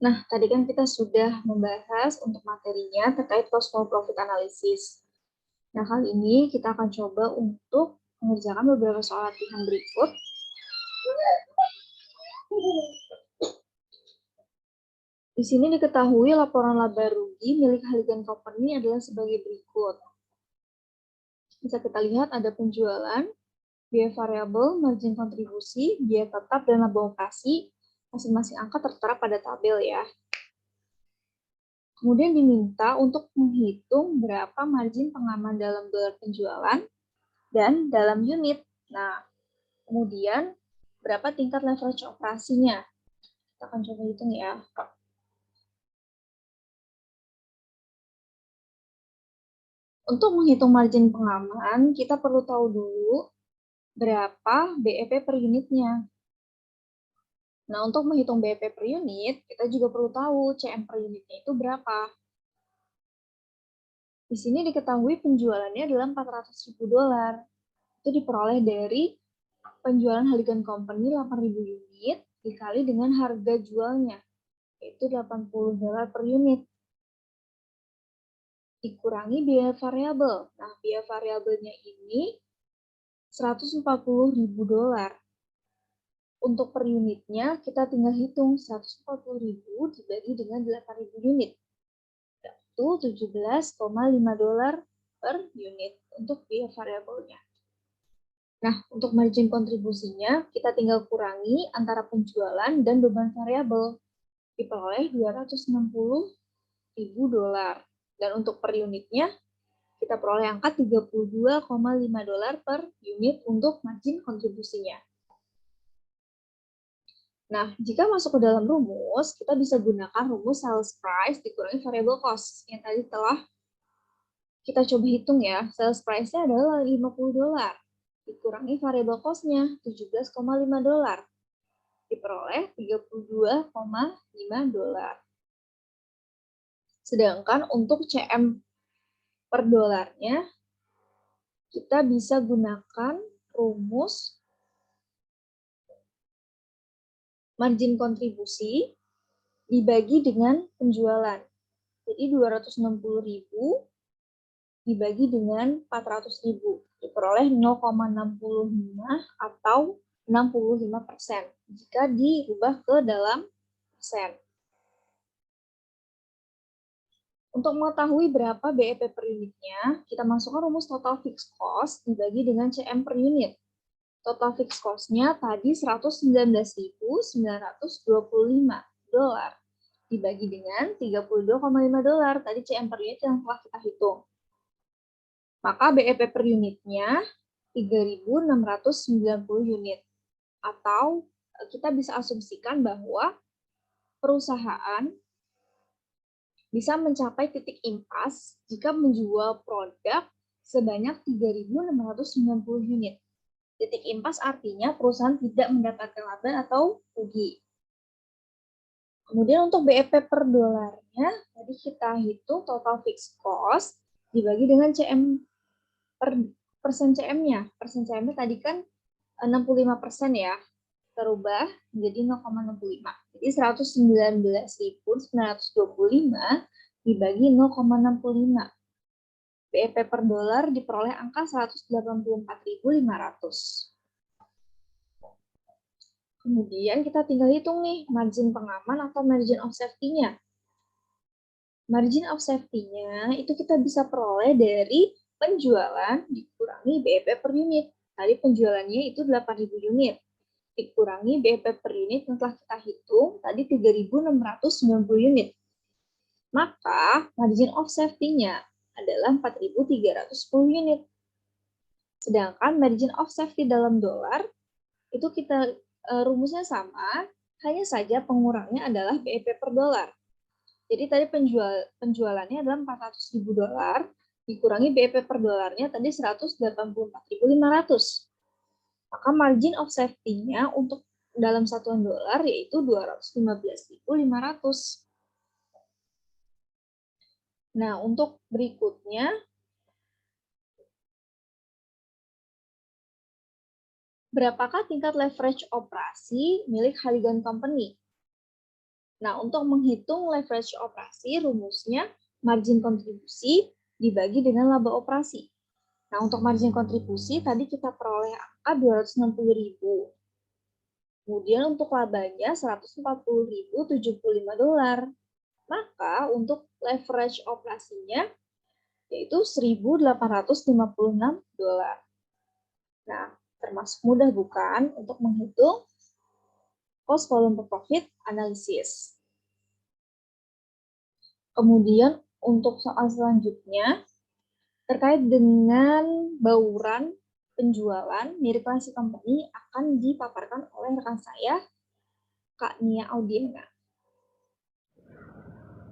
Nah, tadi kan kita sudah membahas untuk materinya terkait loss for profit analysis. Nah, kali ini kita akan coba untuk mengerjakan beberapa soal latihan berikut. Di sini diketahui laporan laba rugi milik Halligan Company adalah sebagai berikut. Bisa kita lihat ada penjualan, biaya variabel, margin kontribusi, biaya tetap, dan laba operasi. Masing-masing angka tertera pada tabel ya. Kemudian diminta untuk menghitung berapa margin pengaman dalam dolar penjualan dan dalam unit. Nah, kemudian berapa tingkat leverage operasinya. Kita akan coba hitung ya. Untuk menghitung margin pengaman, kita perlu tahu dulu berapa BEP per unitnya. Nah, untuk menghitung BEP per unit, kita juga perlu tahu CM per unitnya itu berapa. Di sini diketahui penjualannya adalah $400.000. Itu diperoleh dari penjualan Halligan Company 8.000 unit dikali dengan harga jualnya, yaitu $80 per unit. Dikurangi biaya variabel. Nah, biaya variabelnya ini $140.000. Untuk per unitnya, kita tinggal hitung 140.000 dibagi dengan 8.000 unit. Itu $17,5 per unit untuk biaya variabelnya. Nah, untuk margin kontribusinya, kita tinggal kurangi antara penjualan dan beban variabel. Diperoleh $260.000. Dan untuk per unitnya, kita peroleh angka $32,5 per unit untuk margin kontribusinya. Nah, jika masuk ke dalam rumus, kita bisa gunakan rumus sales price dikurangi variable cost. Yang tadi telah kita coba hitung ya, sales price-nya adalah $50. Dikurangi variable cost-nya $17,5. Diperoleh $32,5. Sedangkan untuk CM per dolarnya, kita bisa gunakan rumus margin kontribusi dibagi dengan penjualan. Jadi 260.000 dibagi dengan 400.000. Diperoleh 0,65 atau 65% jika dirubah ke dalam persen. Untuk mengetahui berapa BEP per unitnya, kita masukkan rumus total fixed cost dibagi dengan CM per unit. Total fixed cost-nya tadi $119.925 dibagi dengan $32,5 tadi CM per unit yang telah kita hitung. Maka BEP per unitnya 3.690 unit. Atau kita bisa asumsikan bahwa perusahaan bisa mencapai titik impas jika menjual produk sebanyak 3.690 unit. Titik impas artinya perusahaan tidak mendapatkan laba atau rugi. Kemudian untuk BEP per dolarnya, tadi kita hitung total fixed cost dibagi dengan CM per persen CM-nya. Persen CM-nya tadi kan 65% ya, terubah menjadi 0,65. Jadi 119.925 dibagi 0,65. BEP per dolar diperoleh angka 184.500. Kemudian kita tinggal hitung nih margin pengaman atau margin of safety-nya. Margin of safety-nya itu kita bisa peroleh dari penjualan dikurangi BEP per unit. Tadi penjualannya itu 8.000 unit. Dikurangi BEP per unit yang telah kita hitung, tadi 3.690 unit. Maka margin of safety-nya adalah 4.310 unit. Sedangkan margin of safety dalam dolar, itu kita rumusnya sama, hanya saja pengurangnya adalah BEP per dolar. Jadi tadi penjualannya adalah $400.000, dikurangi BEP per dolarnya tadi 184.500. Maka margin of safety-nya untuk dalam satuan dolar yaitu 215.500. Nah, untuk berikutnya, berapakah tingkat leverage operasi milik Halligan Company? Nah, untuk menghitung leverage operasi, rumusnya margin kontribusi dibagi dengan laba operasi. Nah, untuk margin kontribusi, tadi kita peroleh angka 260.000. Kemudian untuk labanya 140.075 dolar. Maka untuk leverage operasinya yaitu 1.856 dolar. Nah, termasuk mudah bukan untuk menghitung cost volume per profit analysis. Kemudian untuk soal selanjutnya terkait dengan bauran penjualan, mirip Lasi Company akan dipaparkan oleh rekan saya, Kak Nia Audiana.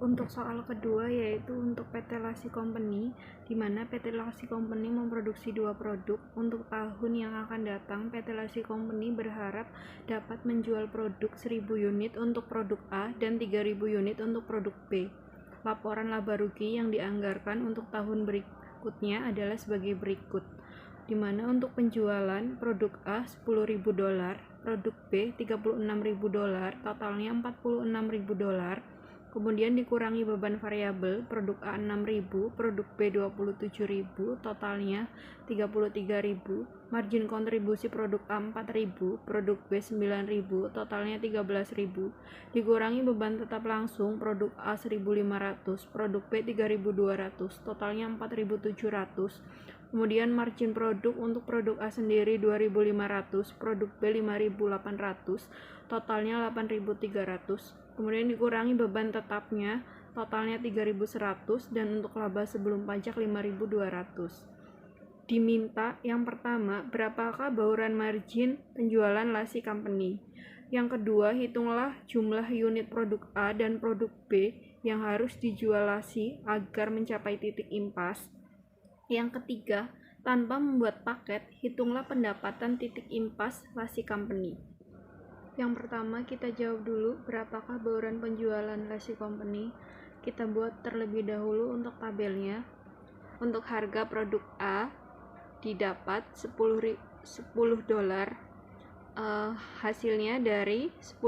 Untuk soal kedua yaitu untuk PT Lasi Company, di mana PT Lasi Company memproduksi 2 produk. Untuk tahun yang akan datang, PT Lasi Company berharap dapat menjual produk 1.000 unit untuk produk A dan 3.000 unit untuk produk B. Laporan laba rugi yang dianggarkan untuk tahun berikutnya adalah sebagai berikut, di mana untuk penjualan produk A 10.000 dolar, produk B 36.000 dolar, totalnya 46.000 dolar. Kemudian dikurangi beban variabel, produk A 6.000, produk B 27.000, totalnya 33.000. Margin kontribusi produk A 4.000, produk B 9.000, totalnya 13.000. Dikurangi beban tetap langsung, produk A 1.500, produk B 3.200, totalnya 4.700. Kemudian margin produk untuk produk A sendiri 2.500, produk B 5.800, totalnya 8.300. Kemudian dikurangi beban tetapnya, totalnya 3.100, dan untuk laba sebelum pajak 5.200. Diminta yang pertama, berapakah bauran margin penjualan Lasi Company? Yang kedua, hitunglah jumlah unit produk A dan produk B yang harus dijual Lasi agar mencapai titik impas. Yang ketiga, tanpa membuat paket, hitunglah pendapatan titik impas Lasi Company. Yang pertama, kita jawab dulu berapakah bauran penjualan Lasi Company. Kita buat terlebih dahulu untuk tabelnya. Untuk harga produk A didapat 10 dolar. Hasilnya dari 10.000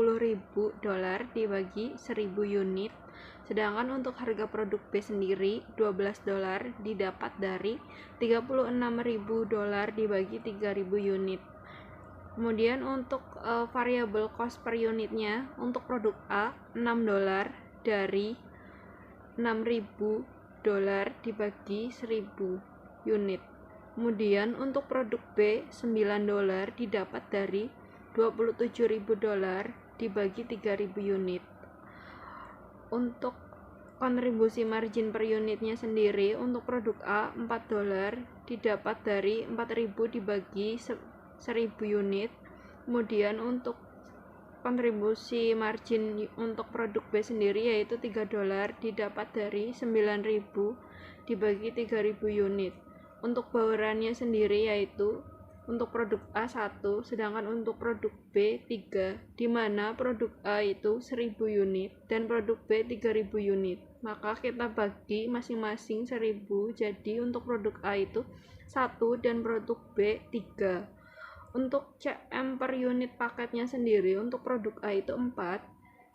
dolar dibagi 1.000 unit. Sedangkan untuk harga produk B sendiri 12 dolar didapat dari 36.000 dolar dibagi 3.000 unit. Kemudian untuk variable cost per unitnya, untuk produk A 6 dolar dari 6.000 dolar dibagi 1.000 unit. Kemudian untuk produk B 9 dolar didapat dari 27.000 dolar dibagi 3.000 unit. Untuk kontribusi margin per unitnya sendiri, untuk produk A 4 dolar didapat dari 4.000 dibagi 1.000 unit. Kemudian untuk kontribusi margin untuk produk B sendiri yaitu 3 dolar didapat dari 9.000 dibagi 3.000 unit. Untuk baurannya sendiri yaitu untuk produk A 1, sedangkan untuk produk B 3, di mana produk A itu 1.000 unit dan produk B 3.000 unit. Maka kita bagi masing-masing 1.000, jadi untuk produk A itu 1 dan produk B 3. Untuk CM per unit paketnya sendiri untuk produk A itu 4,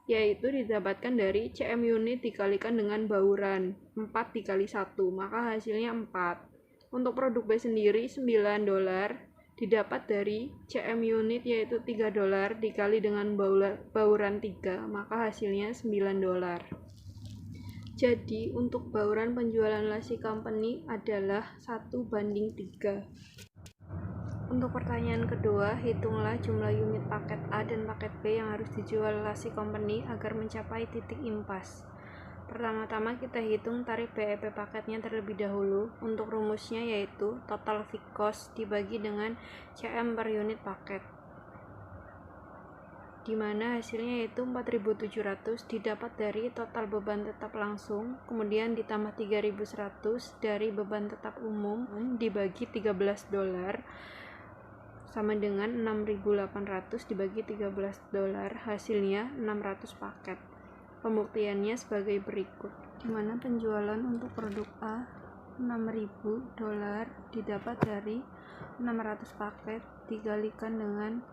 yaitu didapatkan dari CM unit dikalikan dengan bauran 4 dikali 1, maka hasilnya 4. Untuk produk B sendiri 9 dolar didapat dari CM unit yaitu 3 dolar dikali dengan bauran 3, maka hasilnya 9 dolar. Jadi untuk bauran penjualan Lasi Company adalah 1:3. Untuk pertanyaan kedua, hitunglah jumlah unit paket A dan paket B yang harus dijual Lasi Company agar mencapai titik impas. Pertama-tama kita hitung tarif BEP paketnya terlebih dahulu. Untuk rumusnya yaitu total fixed cost dibagi dengan CM per unit paket, di mana hasilnya yaitu 4.700 didapat dari total beban tetap langsung, kemudian ditambah 3.100 dari beban tetap umum dibagi 13 dolar, sama dengan 6.800 dibagi 13 dolar, hasilnya 600 paket. Pembuktiannya sebagai berikut, di mana penjualan untuk produk A 6.000 dolar didapat dari 600 paket dikalikan dengan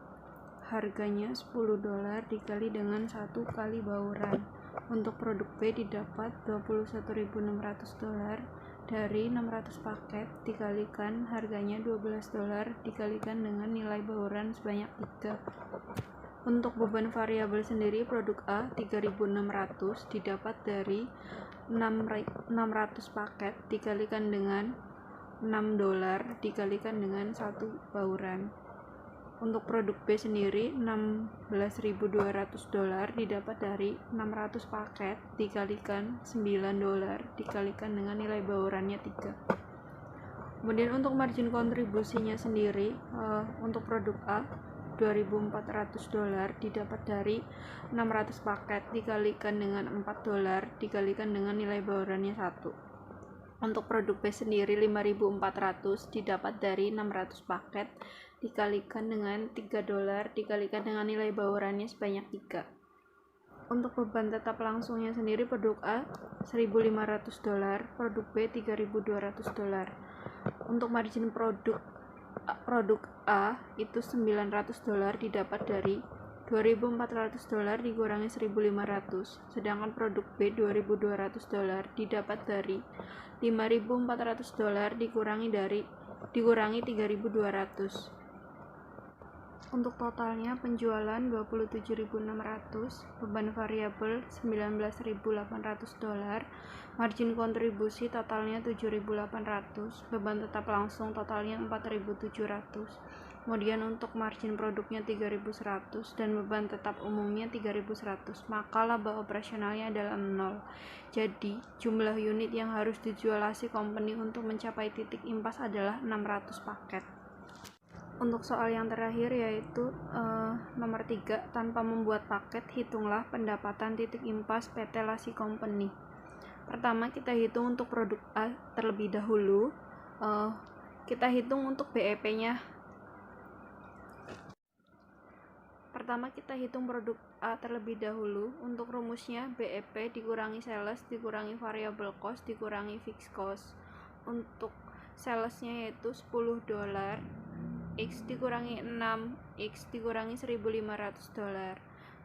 harganya $10 dikali dengan 1 kali bauran. Untuk produk B didapat $21.600 dari 600 paket dikalikan harganya $12 dikalikan dengan nilai bauran sebanyak 3. Untuk beban variabel sendiri produk A 3.600 didapat dari 600 paket dikalikan dengan $6 dikalikan dengan 1 bauran. Untuk produk B sendiri $16.200 didapat dari 600 paket dikalikan $9 dikalikan dengan nilai baurannya 3. Kemudian untuk margin kontribusinya sendiri untuk produk A $2.400 didapat dari 600 paket dikalikan dengan $4 dikalikan dengan nilai baurannya 1. Untuk produk B sendiri $5.400 didapat dari 600 paket dikalikan dengan $3 dikalikan dengan nilai baurannya sebanyak 3. Untuk beban tetap langsungnya sendiri produk A $1.500, produk B $3.200. Untuk margin produk A itu $900 didapat dari $2.400 dikurangi 1.500, sedangkan produk B $2.200 didapat dari $5.400 dikurangi 3.200. Untuk totalnya penjualan 27.600, beban variabel 19.800, margin kontribusi totalnya 7.800, beban tetap langsung totalnya 4.700. Kemudian untuk margin produknya 3.100 dan beban tetap umumnya 3.100, maka laba operasionalnya adalah 0. Jadi, jumlah unit yang harus dijual si company untuk mencapai titik impas adalah 600 paket. Untuk soal yang terakhir yaitu nomor 3, tanpa membuat paket, hitunglah pendapatan titik impas PT Lasi Company. Pertama kita hitung untuk produk A terlebih dahulu. Kita hitung untuk BEP-nya. Pertama kita hitung produk A terlebih dahulu. Untuk rumusnya BEP dikurangi sales dikurangi variable cost dikurangi fixed cost. Untuk salesnya yaitu $10, X dikurangi 6, X dikurangi $1.500,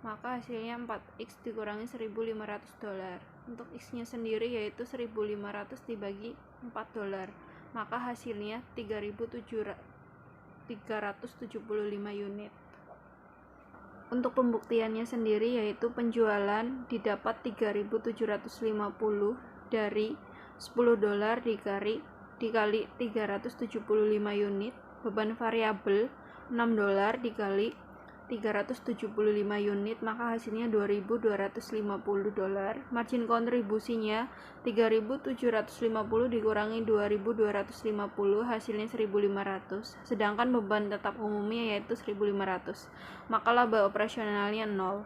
maka hasilnya 4X dikurangi $1.500. Untuk X nya sendiri yaitu 1.500 dibagi $4, maka hasilnya 3.375 unit. Untuk pembuktiannya sendiri yaitu penjualan didapat 3.750 dari $10 dikali 375 unit, beban variabel $6 dikali 375 unit, maka hasilnya $2.250. Margin kontribusinya 3.750 dikurangi 2.250, hasilnya 1.500. Sedangkan beban tetap umumnya yaitu 1.500, maka laba operasionalnya 0.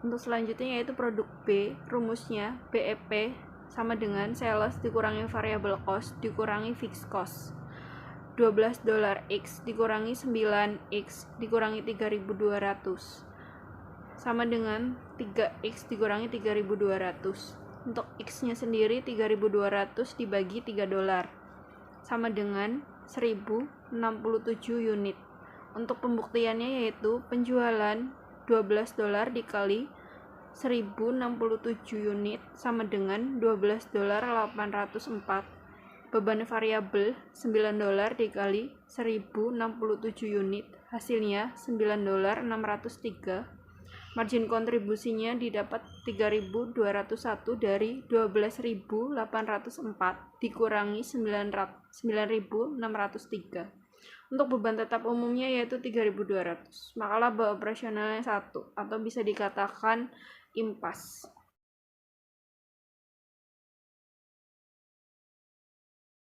Untuk selanjutnya yaitu produk B, rumusnya BEP sama dengan sales dikurangi variable cost dikurangi fixed cost. $12 X dikurangi 9X dikurangi 3.200 sama dengan 3X dikurangi 3.200. Untuk X nya sendiri 3.200 dibagi $3 sama dengan 1.067 unit. Untuk pembuktiannya yaitu penjualan $12 dikali 1.067 unit sama dengan $12.804. Beban variabel $9 dikali 1.067 unit, hasilnya $9.603. Margin kontribusinya didapat 3.201 dari 12.804 dikurangi 9.603. Untuk beban tetap umumnya yaitu 3.200, maka laba operasionalnya 1 atau bisa dikatakan impas.